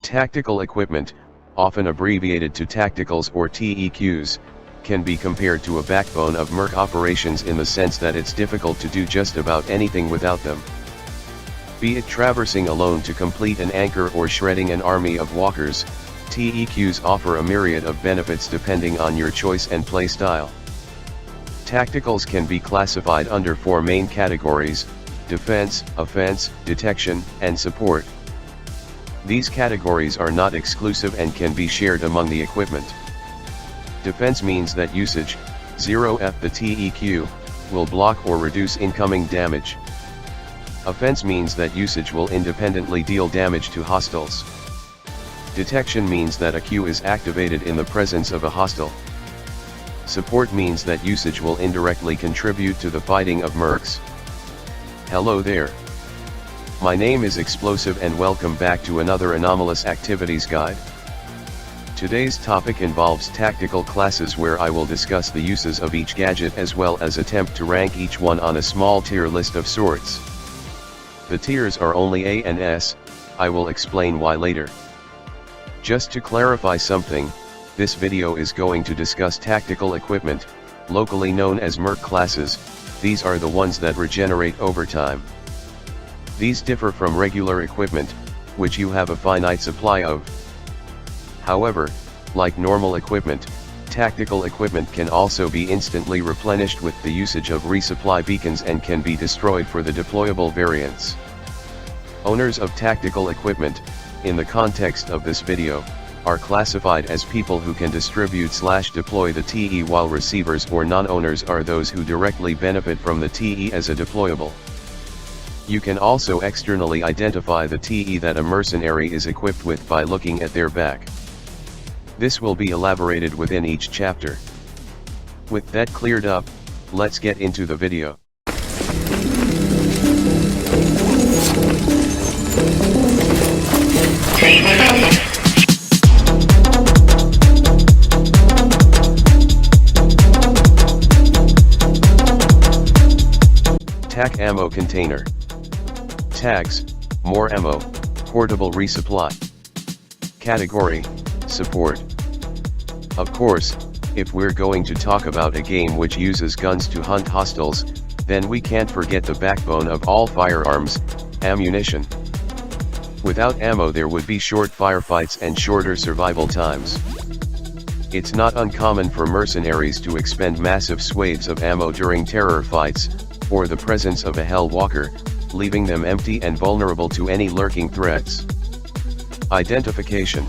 Tactical equipment, often abbreviated to tacticals or TEQs, can be compared to a backbone of merc operations in the sense that it's difficult to do just about anything without them. Be it traversing alone to complete an anchor or shredding an army of walkers, TEQs offer a myriad of benefits depending on your choice and play style. Tacticals can be classified under four main categories: defense, offense, detection, and support. These categories are not exclusive and can be shared among the equipment. Defense means that usage, 0F the TEQ, will block or reduce incoming damage. Offense means that usage will independently deal damage to hostiles. Detection means that a Q is activated in the presence of a hostile. Support means that usage will indirectly contribute to the fighting of mercs. Hello there. My name is Explosive and welcome back to another Anomalous Activities Guide. Today's topic involves tactical classes where I will discuss the uses of each gadget as well as attempt to rank each one on a small tier list of sorts. The tiers are only A and S, I will explain why later. Just to clarify something, this video is going to discuss tactical equipment, locally known as merc classes. These are the ones that regenerate over time. These differ from regular equipment, which you have a finite supply of. However, like normal equipment, tactical equipment can also be instantly replenished with the usage of resupply beacons and can be destroyed for the deployable variants. Owners of tactical equipment, in the context of this video, are classified as people who can distribute/deploy the TE, while receivers or non-owners are those who directly benefit from the TE as a deployable. You can also externally identify the TE that a mercenary is equipped with by looking at their back. This will be elaborated within each chapter. With that cleared up, let's get into the video. TAC ammo container. Tags, more ammo, portable resupply. Category, support. Of course, if we're going to talk about a game which uses guns to hunt hostiles, then we can't forget the backbone of all firearms, ammunition. Without ammo there would be short firefights and shorter survival times. It's not uncommon for mercenaries to expend massive swathes of ammo during terror fights, or the presence of a hell walker, leaving them empty and vulnerable to any lurking threats. Identification.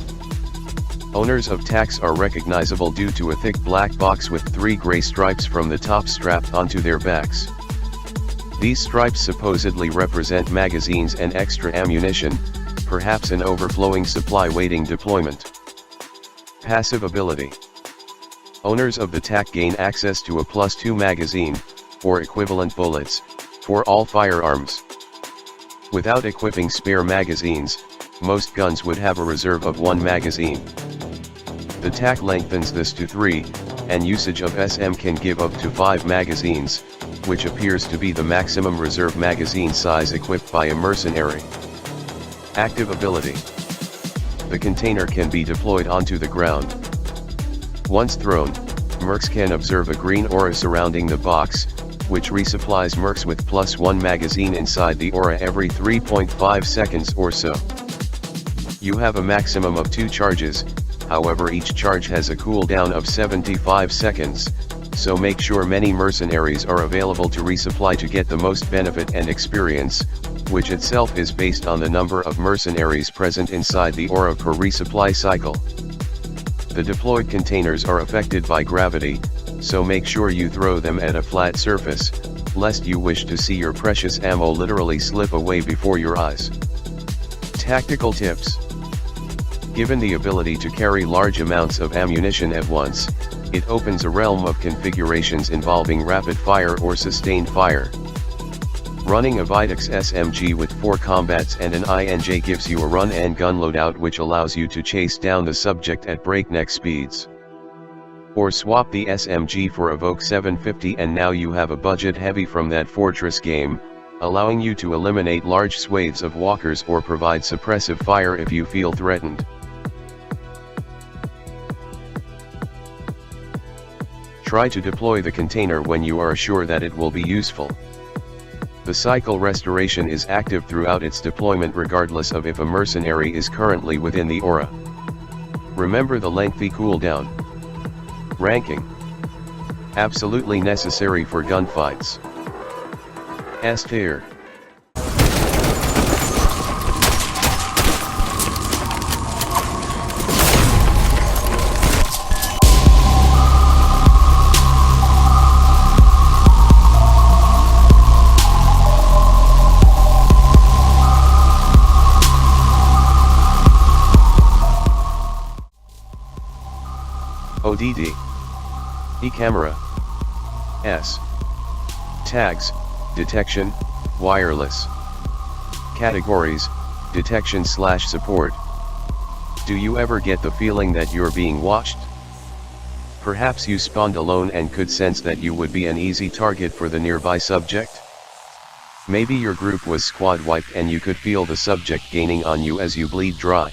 Owners of TACs are recognizable due to a thick black box with 3 gray stripes from the top strapped onto their backs. These stripes supposedly represent magazines and extra ammunition, perhaps an overflowing supply waiting deployment. Passive ability. Owners of the TAC gain access to a +2 magazine, or equivalent bullets, for all firearms. Without equipping spare magazines, most guns would have a reserve of 1 magazine. The TAC lengthens this to 3, and usage of SM can give up to 5 magazines, which appears to be the maximum reserve magazine size equipped by a mercenary. Active ability. The container can be deployed onto the ground. Once thrown, mercs can observe a green aura surrounding the box, which resupplies mercs with +1 magazine inside the aura every 3.5 seconds or so. You have a maximum of 2 charges, however each charge has a cooldown of 75 seconds, so make sure many mercenaries are available to resupply to get the most benefit and experience, which itself is based on the number of mercenaries present inside the aura per resupply cycle. The deployed containers are affected by gravity, so make sure you throw them at a flat surface, lest you wish to see your precious ammo literally slip away before your eyes. Tactical tips. Given the ability to carry large amounts of ammunition at once, it opens a realm of configurations involving rapid fire or sustained fire. Running a Vitex SMG with 4 combats and an INJ gives you a run and gun loadout which allows you to chase down the subject at breakneck speeds. Or swap the SMG for a Vogue 750 and now you have a budget heavy from that Fortress game, allowing you to eliminate large swathes of walkers or provide suppressive fire if you feel threatened. Try to deploy the container when you are sure that it will be useful. The cycle restoration is active throughout its deployment regardless of if a mercenary is currently within the aura. Remember the lengthy cooldown. Ranking. Absolutely necessary for gunfights. S tier. ODD. E-camera. S. Tags, detection, wireless. Categories, detection/support. Do you ever get the feeling that you're being watched? Perhaps you spawned alone and could sense that you would be an easy target for the nearby subject? Maybe your group was squad wiped and you could feel the subject gaining on you as you bleed dry.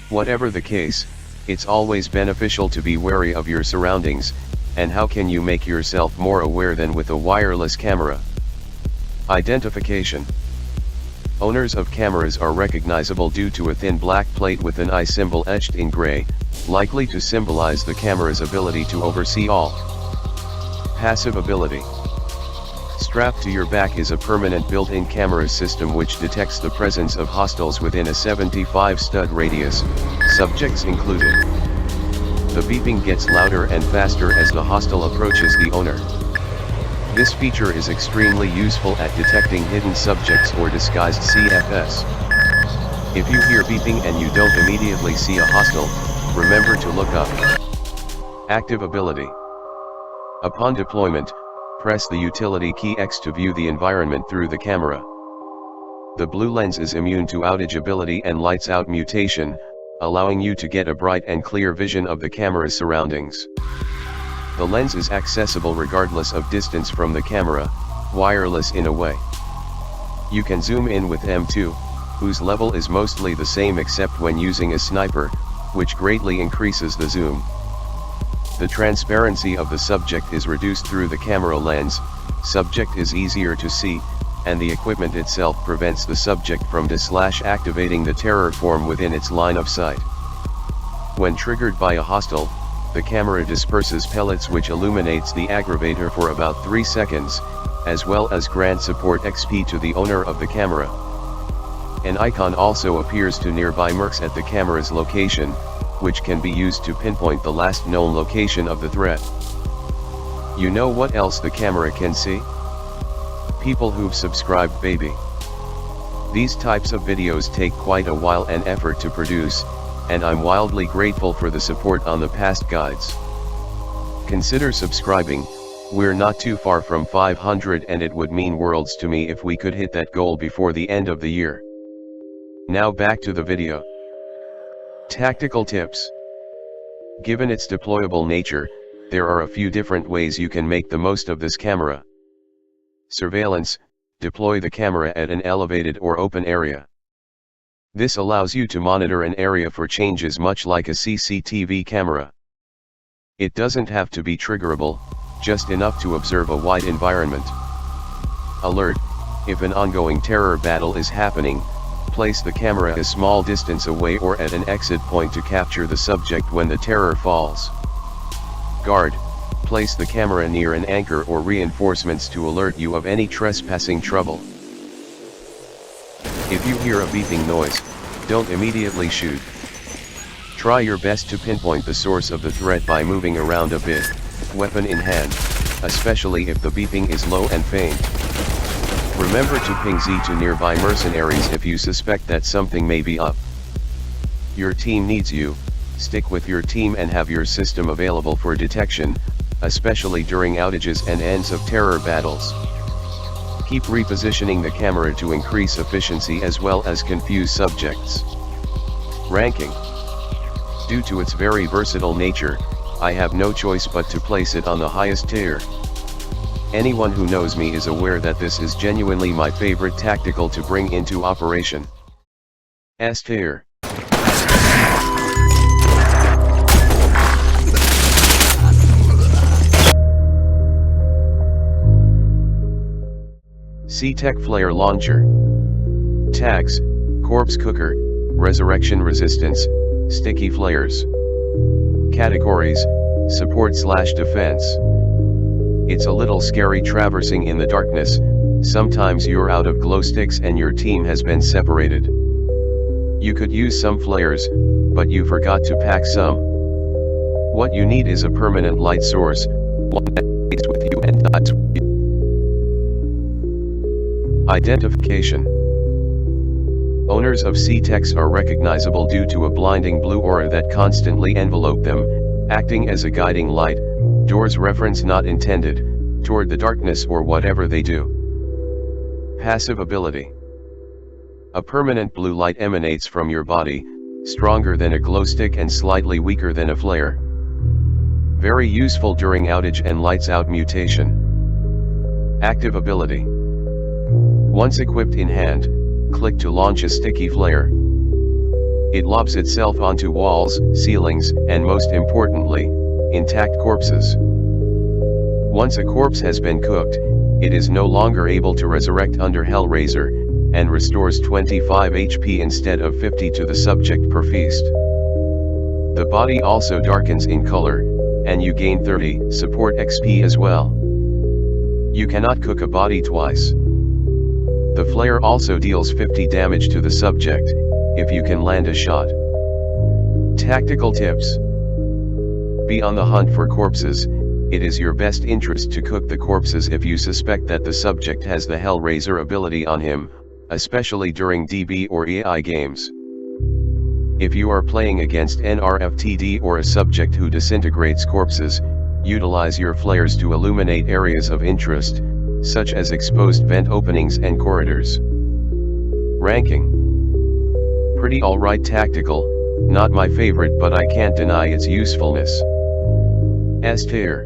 Whatever the case, it's always beneficial to be wary of your surroundings, and how can you make yourself more aware than with a wireless camera? Identification. Owners of cameras are recognizable due to a thin black plate with an eye symbol etched in gray, likely to symbolize the camera's ability to oversee all. Passive ability. Strapped to your back is a permanent built-in camera system which detects the presence of hostiles within a 75 stud radius, subjects included. The beeping gets louder and faster as the hostile approaches the owner. This feature is extremely useful at detecting hidden subjects or disguised CFS. If you hear beeping and you don't immediately see a hostile, remember to look up. Active ability. Upon deployment, press the utility key X to view the environment through the camera. The blue lens is immune to outage ability and lights out mutation, allowing you to get a bright and clear vision of the camera's surroundings. The lens is accessible regardless of distance from the camera, wireless in a way. You can zoom in with M2, whose level is mostly the same except when using a sniper, which greatly increases the zoom. The transparency of the subject is reduced through the camera lens, subject is easier to see, and the equipment itself prevents the subject from activating the terror form within its line of sight. When triggered by a hostile, the camera disperses pellets which illuminates the aggravator for about 3 seconds, as well as grant support XP to the owner of the camera. An icon also appears to nearby mercs at the camera's location, which can be used to pinpoint the last known location of the threat. You know what else the camera can see? People who've subscribed, baby. These types of videos take quite a while and effort to produce, and I'm wildly grateful for the support on the past guides. Consider subscribing, we're not too far from 500 and it would mean worlds to me if we could hit that goal before the end of the year. Now back to the video. Tactical tips. Given its deployable nature, there are a few different ways you can make the most of this camera. Surveillance, deploy the camera at an elevated or open area. This allows you to monitor an area for changes much like a CCTV camera. It doesn't have to be triggerable, just enough to observe a wide environment. Alert, if an ongoing terror battle is happening, place the camera a small distance away or at an exit point to capture the subject when the terror falls. Guard, place the camera near an anchor or reinforcements to alert you of any trespassing trouble. If you hear a beeping noise, don't immediately shoot. Try your best to pinpoint the source of the threat by moving around a bit, weapon in hand, especially if the beeping is low and faint. Remember to ping Z to nearby mercenaries if you suspect that something may be up. Your team needs you, stick with your team and have your system available for detection, especially during outages and ends of terror battles. Keep repositioning the camera to increase efficiency as well as confuse subjects. Ranking. Due to its very versatile nature, I have no choice but to place it on the highest tier. Anyone who knows me is aware that this is genuinely my favorite tactical to bring into operation. S tier. C-Tech Flare Launcher. Tags: Corpse Cooker, Resurrection Resistance, Sticky Flares. Categories: Support/Defense. It's a little scary traversing in the darkness. Sometimes you're out of glow sticks and your team has been separated. You could use some flares, but you forgot to pack some. What you need is a permanent light source, one that stays with you and dies with you. Identification. Owners of C-Techs are recognizable due to a blinding blue aura that constantly envelope them, acting as a guiding light, doors reference not intended, toward the darkness or whatever they do. Passive ability. A permanent blue light emanates from your body, stronger than a glow stick and slightly weaker than a flare. Very useful during outage and lights out mutation. Active ability. Once equipped in hand, click to launch a sticky flare. It lobs itself onto walls, ceilings, and most importantly, intact corpses. Once a corpse has been cooked, it is no longer able to resurrect under Hellraiser, and restores 25 HP instead of 50 to the subject per feast. The body also darkens in color, and you gain 30 support XP as well. You cannot cook a body twice. The flare also deals 50 damage to the subject, if you can land a shot. Tactical tips. Be on the hunt for corpses. It is your best interest to cook the corpses if you suspect that the subject has the Hellraiser ability on him, especially during DB or AI games. If you are playing against NRFTD or a subject who disintegrates corpses, utilize your flares to illuminate areas of interest, such as exposed vent openings and corridors. Ranking. Pretty alright tactical, not my favorite but I can't deny its usefulness. S tier.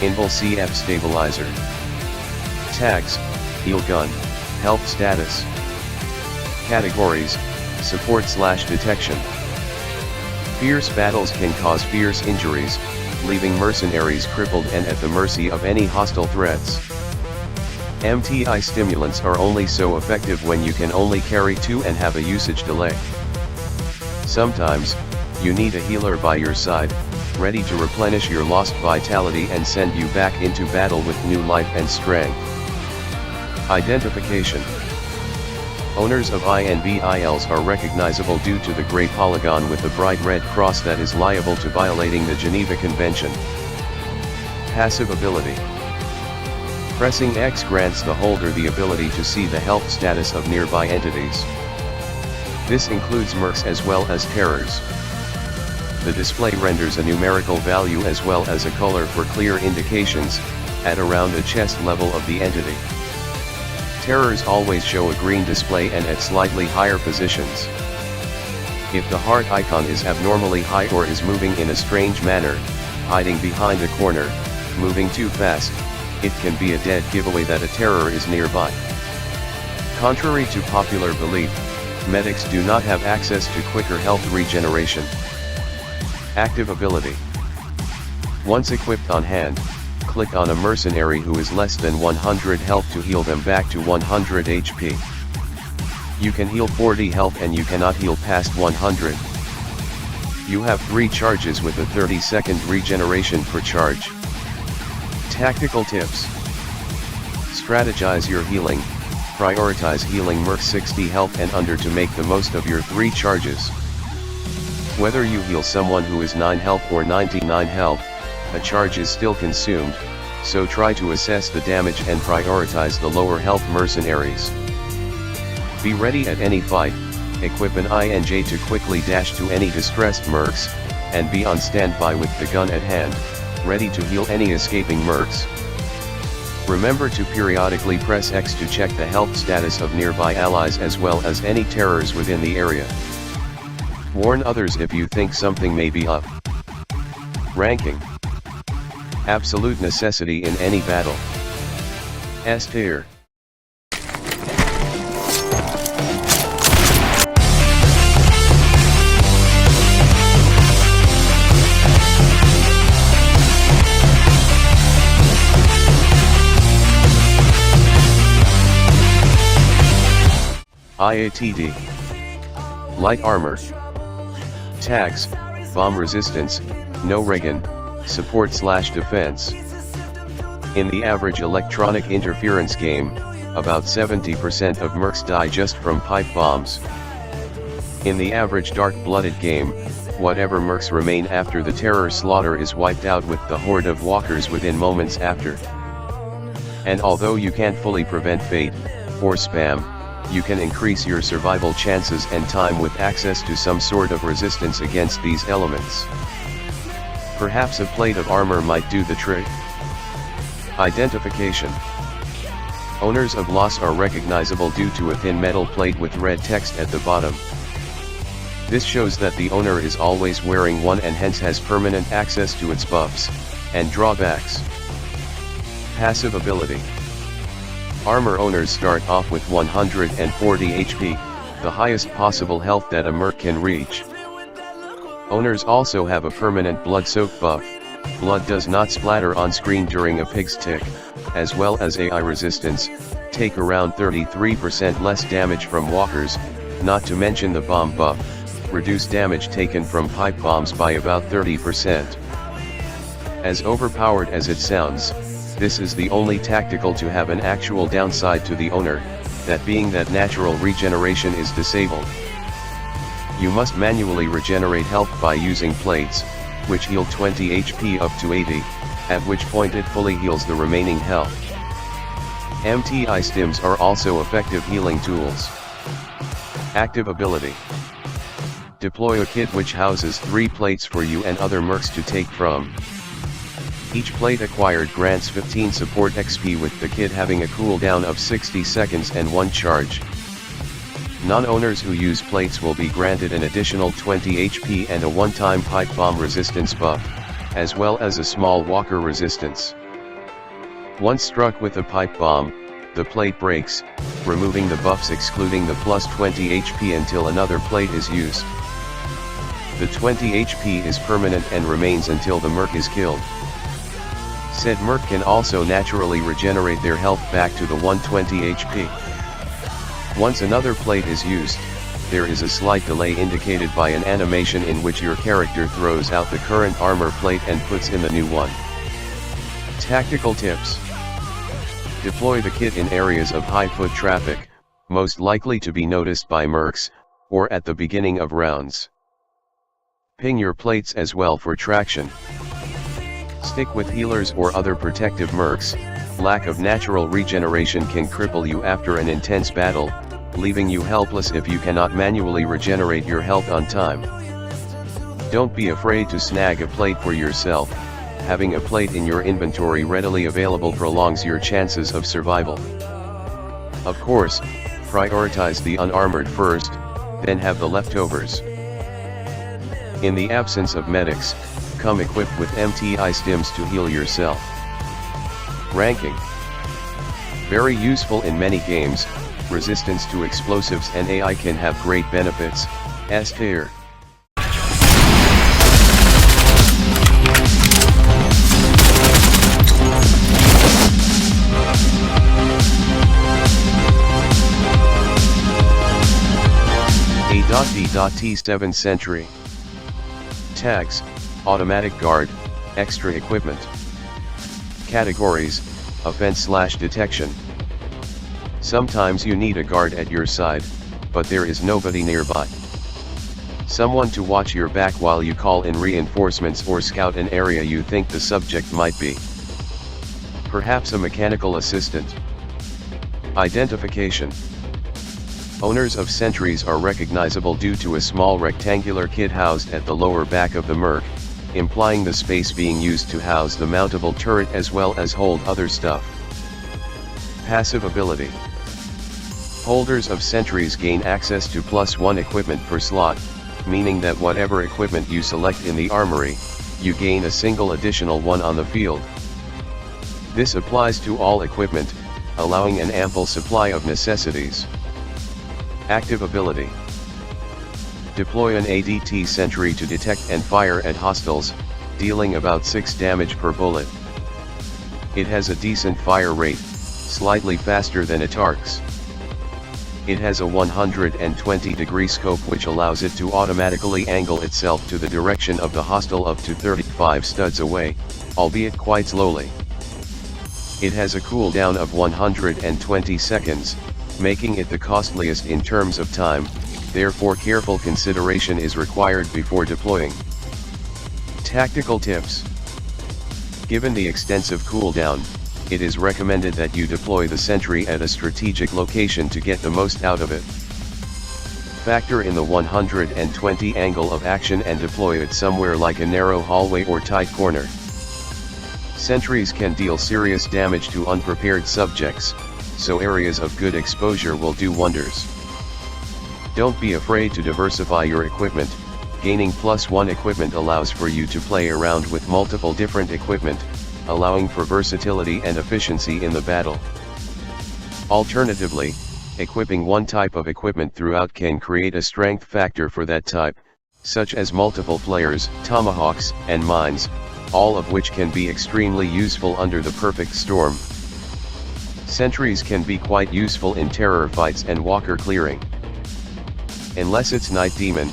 Invul CF Stabilizer. Tags: Heal Gun, Health Status. Categories: Support/Detection. Fierce battles can cause fierce injuries, leaving mercenaries crippled and at the mercy of any hostile threats. MTI stimulants are only so effective when you can only carry 2 and have a usage delay. Sometimes, you need a healer by your side, ready to replenish your lost vitality and send you back into battle with new life and strength. Identification. Owners of INVILs are recognizable due to the gray polygon with the bright red cross that is liable to violating the Geneva Convention. Passive ability. Pressing X grants the holder the ability to see the health status of nearby entities. This includes mercs as well as terrors. The display renders a numerical value as well as a color for clear indications, at around the chest level of the entity. Terrors always show a green display and at slightly higher positions. If the heart icon is abnormally high or is moving in a strange manner, hiding behind a corner, moving too fast, it can be a dead giveaway that a terror is nearby. Contrary to popular belief, medics do not have access to quicker health regeneration. Active ability. Once equipped on hand, click on a mercenary who is less than 100 health to heal them back to 100 HP. You can heal 40 health and you cannot heal past 100. You have 3 charges with a 30-second regeneration per charge. Tactical tips. Strategize your healing, prioritize healing merc 60 health and under to make the most of your 3 charges. Whether you heal someone who is 9 health or 99 health, a charge is still consumed, so try to assess the damage and prioritize the lower health mercenaries. Be ready at any fight, equip an INJ to quickly dash to any distressed mercs, and be on standby with the gun at hand, ready to heal any escaping mercs. Remember to periodically press X to check the health status of nearby allies as well as any terrors within the area. Warn others if you think something may be up. Ranking. Absolute necessity in any battle. S tier. IATD. Light armor. Tags, bomb resistance, no regen, support/defense. In the average electronic interference game, about 70% of mercs die just from pipe bombs. In the average dark-blooded game, whatever mercs remain after the terror slaughter is wiped out with the horde of walkers within moments after. And although you can't fully prevent fate, or spam, you can increase your survival chances and time with access to some sort of resistance against these elements. Perhaps a plate of armor might do the trick. Identification. Owners of loss are recognizable due to a thin metal plate with red text at the bottom. This shows that the owner is always wearing one and hence has permanent access to its buffs and drawbacks. Passive ability. Armor owners start off with 140 HP, the highest possible health that a merc can reach. Owners also have a permanent blood soak buff. Blood does not splatter on screen during a pig's tick, as well as AI resistance, take around 33% less damage from walkers, not to mention the bomb buff, reduce damage taken from pipe bombs by about 30%. As overpowered as it sounds, this is the only tactical to have an actual downside to the owner, that being that natural regeneration is disabled. You must manually regenerate health by using plates, which heal 20 HP up to 80, at which point it fully heals the remaining health. MTI stims are also effective healing tools. Active ability. Deploy a kit which houses 3 plates for you and other mercs to take from. Each plate acquired grants 15 support XP with the kit having a cooldown of 60 seconds and 1 charge. Non-owners who use plates will be granted an additional 20 HP and a one-time pipe bomb resistance buff, as well as a small walker resistance. Once struck with a pipe bomb, the plate breaks, removing the buffs excluding the plus 20 HP until another plate is used. The 20 HP is permanent and remains until the merc is killed. Said merc can also naturally regenerate their health back to the 120 HP. Once another plate is used, there is a slight delay indicated by an animation in which your character throws out the current armor plate and puts in the new one. Tactical tips. Deploy the kit in areas of high foot traffic, most likely to be noticed by mercs, or at the beginning of rounds. Ping your plates as well for traction. Stick with healers or other protective mercs. Lack of natural regeneration can cripple you after an intense battle, leaving you helpless if you cannot manually regenerate your health on time. Don't be afraid to snag a plate for yourself. Having a plate in your inventory readily available prolongs your chances of survival. Of course, prioritize the unarmored first, then have the leftovers. In the absence of medics, come equipped with MTI stims to heal yourself. Ranking. Very useful in many games, resistance to explosives and AI can have great benefits. S tier. A.D.T7 Sentry. Tags, automatic guard, extra equipment. Categories, offense/detection. Sometimes you need a guard at your side, but there is nobody nearby. Someone to watch your back while you call in reinforcements or scout an area you think the subject might be. Perhaps a mechanical assistant. Identification. Owners of sentries are recognizable due to a small rectangular kit housed at the lower back of the Merc, implying the space being used to house the mountable turret as well as hold other stuff. Passive ability. Holders of sentries gain access to +1 equipment per slot, meaning that whatever equipment you select in the armory, you gain a single additional one on the field. This applies to all equipment, allowing an ample supply of necessities. Active ability. Deploy an ADT sentry to detect and fire at hostiles, dealing about 6 damage per bullet. It has a decent fire rate, slightly faster than a Tark's. It has a 120-degree scope which allows it to automatically angle itself to the direction of the hostile up to 35 studs away, albeit quite slowly. It has a cooldown of 120 seconds, making it the costliest in terms of time, therefore careful consideration is required before deploying. Tactical tips. Given the extensive cooldown, it is recommended that you deploy the sentry at a strategic location to get the most out of it. Factor in the 120 angle of action and deploy it somewhere like a narrow hallway or tight corner. Sentries can deal serious damage to unprepared subjects, so areas of good exposure will do wonders. Don't be afraid to diversify your equipment. Gaining +1 equipment allows for you to play around with multiple different equipment, allowing for versatility and efficiency in the battle. Alternatively, equipping one type of equipment throughout can create a strength factor for that type, such as multiple flares, tomahawks, and mines, all of which can be extremely useful under the perfect storm. Sentries can be quite useful in terror fights and walker clearing. Unless it's Night Demon,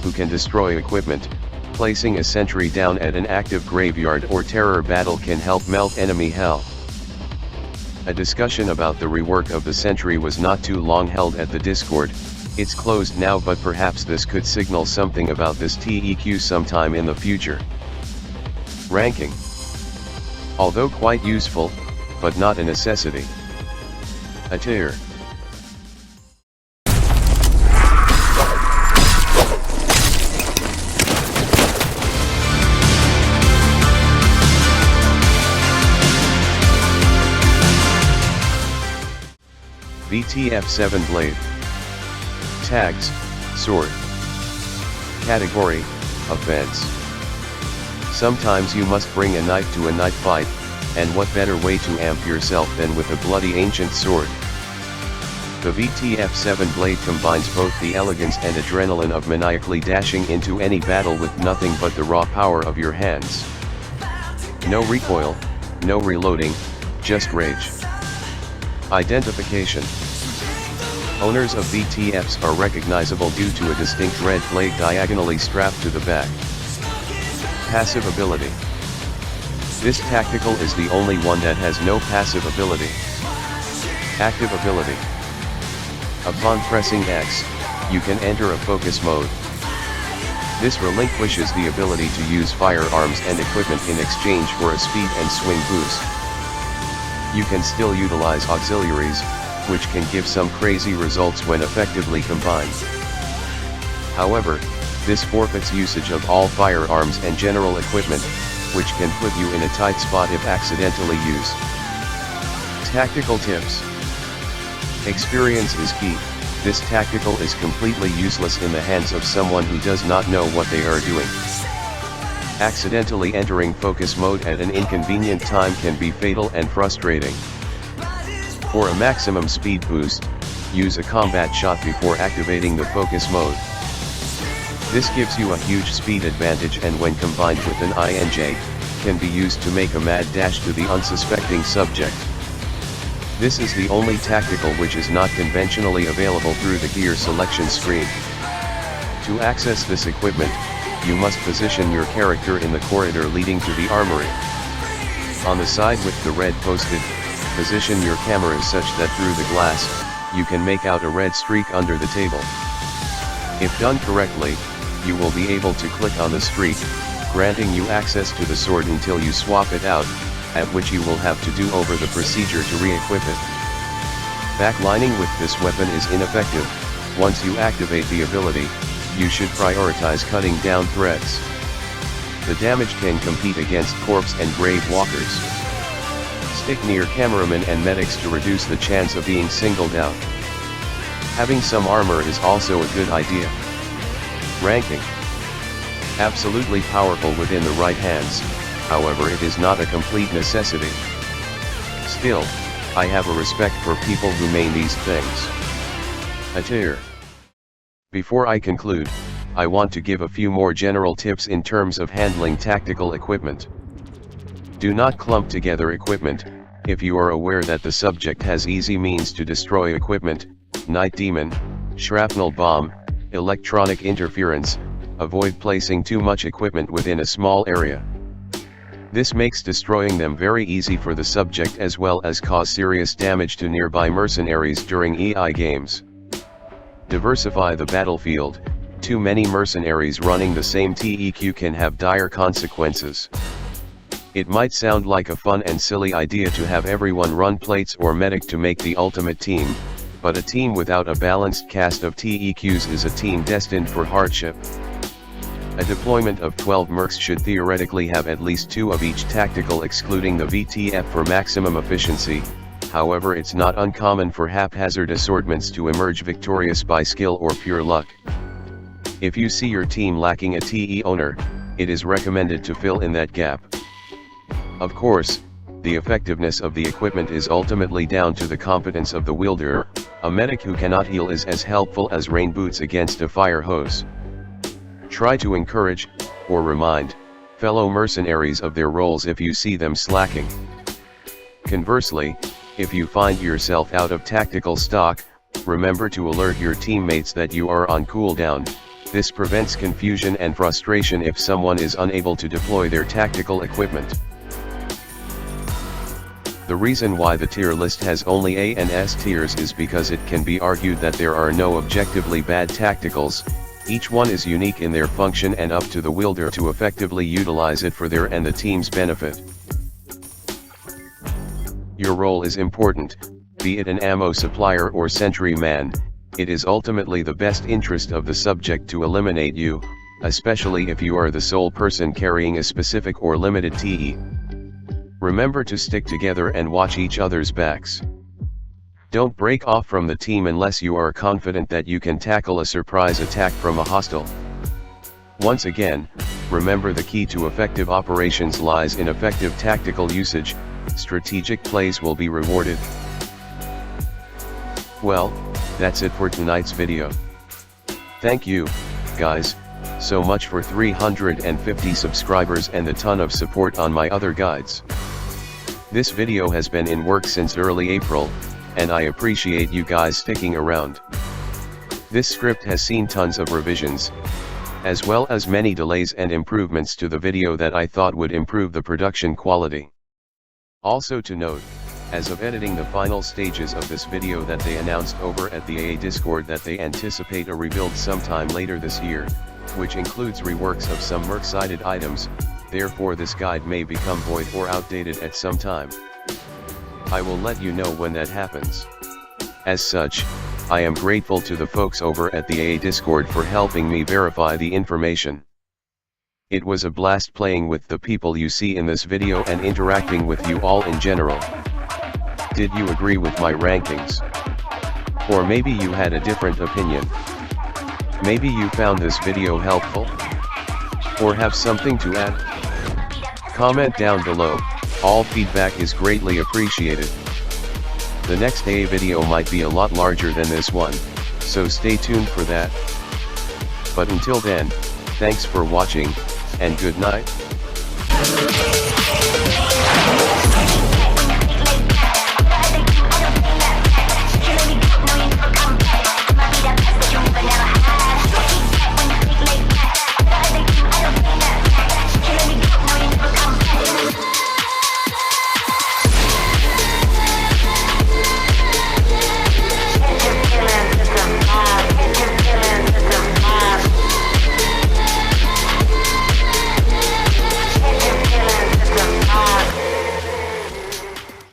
who can destroy equipment, placing a sentry down at an active graveyard or terror battle can help melt enemy hell. A discussion about the rework of the sentry was not too long held at the Discord. It's closed now, but perhaps this could signal something about this TEQ sometime in the future. Ranking. Although quite useful, but not a necessity. A tier. VTF7 Blade. Tags, Sword. Category, Offense. Sometimes you must bring a knife to a knife fight, and what better way to amp yourself than with a bloody ancient sword. The VTF7 Blade combines both the elegance and adrenaline of maniacally dashing into any battle with nothing but the raw power of your hands. No recoil, no reloading, just rage. Identification. Owners of VTFs are recognizable due to a distinct red blade diagonally strapped to the back. Passive ability. This tactical is the only one that has no passive ability. Active ability. Upon pressing X, you can enter a focus mode. This relinquishes the ability to use firearms and equipment in exchange for a speed and swing boost. You can still utilize auxiliaries, which can give some crazy results when effectively combined. However, this forfeits usage of all firearms and general equipment, which can put you in a tight spot if accidentally used. Tactical tips. Experience is key. This tactical is completely useless in the hands of someone who does not know what they are doing. Accidentally entering focus mode at an inconvenient time can be fatal and frustrating. For a maximum speed boost, use a combat shot before activating the focus mode. This gives you a huge speed advantage, and when combined with an INJ, can be used to make a mad dash to the unsuspecting subject. This is the only tactical which is not conventionally available through the gear selection screen. To access this equipment, you must position your character in the corridor leading to the armory. On the side with the red posted, position your cameras such that through the glass, you can make out a red streak under the table. If done correctly, you will be able to click on the streak, granting you access to the sword until you swap it out, at which you will have to do over the procedure to re-equip it. Backlining with this weapon is ineffective, Once you activate the ability, you should prioritize cutting down threats. The damage can compete against corpse and grave walkers. Stick near cameramen and medics to reduce the chance of being singled out. Having some armor is also a good idea. Ranking. Absolutely powerful within the right hands, however it is not a complete necessity. Still, I have a respect for people who main these things. A tier. Before I conclude, I want to give a few more general tips in terms of handling tactical equipment. Do not clump together equipment. If you are aware that the subject has easy means to destroy equipment, Night Demon, Shrapnel Bomb, Electronic Interference, avoid placing too much equipment within a small area. This makes destroying them very easy for the subject as well as cause serious damage to nearby mercenaries during EI games. Diversify the battlefield. Too many mercenaries running the same TEQ can have dire consequences. It might sound like a fun and silly idea to have everyone run plates or medic to make the ultimate team, but a team without a balanced cast of TEQs is a team destined for hardship. A deployment of 12 mercs should theoretically have at least 2 of each tactical excluding the VTF for maximum efficiency, however it's not uncommon for haphazard assortments to emerge victorious by skill or pure luck. If you see your team lacking a TE owner, it is recommended to fill in that gap. Of course, the effectiveness of the equipment is ultimately down to the competence of the wielder. A medic who cannot heal is as helpful as rain boots against a fire hose. Try to encourage, or remind, fellow mercenaries of their roles if you see them slacking. Conversely, if you find yourself out of tactical stock, remember to alert your teammates that you are on cooldown. This prevents confusion and frustration if someone is unable to deploy their tactical equipment. The reason why the tier list has only A and S tiers is because it can be argued that there are no objectively bad tacticals. Each one is unique in their function and up to the wielder to effectively utilize it for their and the team's benefit. Your role is important, be it an ammo supplier or sentry man. It is ultimately the best interest of the subject to eliminate you, especially if you are the sole person carrying a specific or limited TE. Remember to stick together and watch each other's backs. Don't break off from the team unless you are confident that you can tackle a surprise attack from a hostile. Once again, remember the key to effective operations lies in effective tactical usage. Strategic plays will be rewarded. Well, that's it for tonight's video. Thank you, guys, so much for 350 subscribers and a ton of support on my other guides. This video has been in work since early April, and I appreciate you guys sticking around. This script has seen tons of revisions, as well as many delays and improvements to the video that I thought would improve the production quality. Also to note, as of editing the final stages of this video that they announced over at the AA Discord that they anticipate a rebuild sometime later this year, which includes reworks of some merc-sided items, therefore this guide may become void or outdated at some time. I will let you know when that happens. As such, I am grateful to the folks over at the AA Discord for helping me verify the information. It was a blast playing with the people you see in this video and interacting with you all in general. Did you agree with my rankings? Or maybe you had a different opinion? Maybe you found this video helpful? Or have something to add? Comment down below, all feedback is greatly appreciated. The next AA video might be a lot larger than this one, so stay tuned for that. But until then, thanks for watching, and good night.